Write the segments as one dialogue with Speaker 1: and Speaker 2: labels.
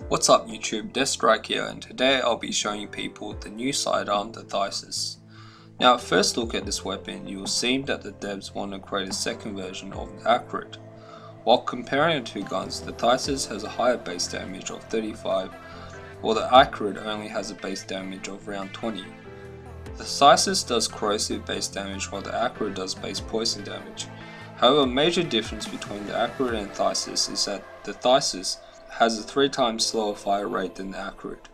Speaker 1: What's up YouTube, Deathstrike here, and today I'll be showing people the new sidearm, the tysis. Now at first look at this weapon, you will see that the devs want to create a second version of the accurate. While comparing the two guns, the tysis has a higher base damage of 35, while the accurate only has a base damage of around 20. The tysis does corrosive base damage while the accurate does base poison damage. However, a major difference between the accurate and tysis is that the tysis has a 3 times slower fire rate than the accurate.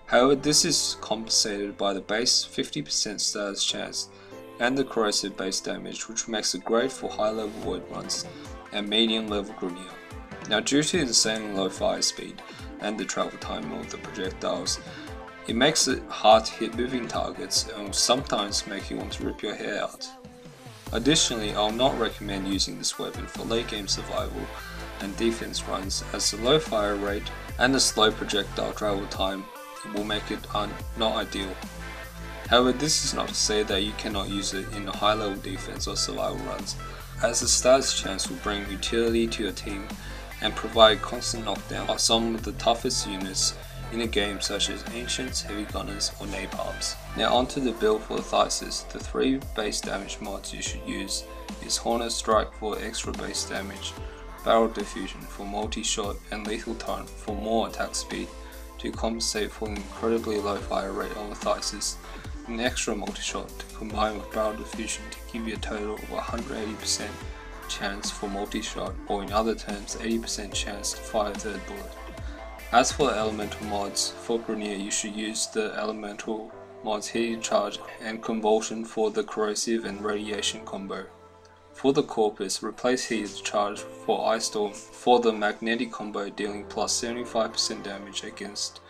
Speaker 1: However, this is compensated by the base 50% status chance and the corrosive base damage, which makes it great for high level void runs and medium level Grineer. Now due to the insanely low fire speed and the travel time of the projectiles, it makes it hard to hit moving targets and will sometimes make you want to rip your hair out. Additionally, I will not recommend using this weapon for late game survival and defense runs, as the low fire rate and the slow projectile travel time will make it not ideal. However, this is not to say that you cannot use it in high level defense or survival runs, as the status chance will bring utility to your team and provide constant knockdown of some of the toughest units in a game, such as Ancients, Heavy Gunners or Napalms. Now onto the build for the tysis. The 3 base damage mods you should use is Hornet Strike for extra base damage, Barrel Diffusion for multi-shot, and Lethal Time for more attack speed to compensate for the incredibly low fire rate of the tysis, and extra multi-shot to combine with Barrel Diffusion to give you a total of 180% chance for multi-shot, or in other terms 80% chance to fire a third bullet. As for the elemental mods, for Grineer you should use the elemental mods Heated Charge and Convulsion for the corrosive and radiation combo. For the Corpus, replace Heated Charge for Ice Storm for the magnetic combo, dealing plus 75% damage against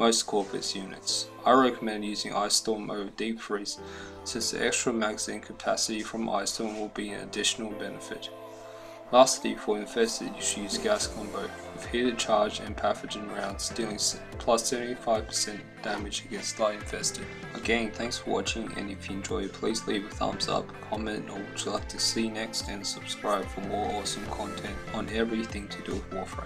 Speaker 1: most Corpus units. I recommend using Ice Storm over Deep Freeze, since the extra magazine capacity from Ice Storm will be an additional benefit. Lastly, for Infested you should use Gas Combo with Heated Charge and Pathogen rounds, dealing plus 75% damage against Light Infested. Again, thanks for watching, and if you enjoyed, please leave a thumbs up, comment on what you'd like to see next, and subscribe for more awesome content on everything to do with Warframe.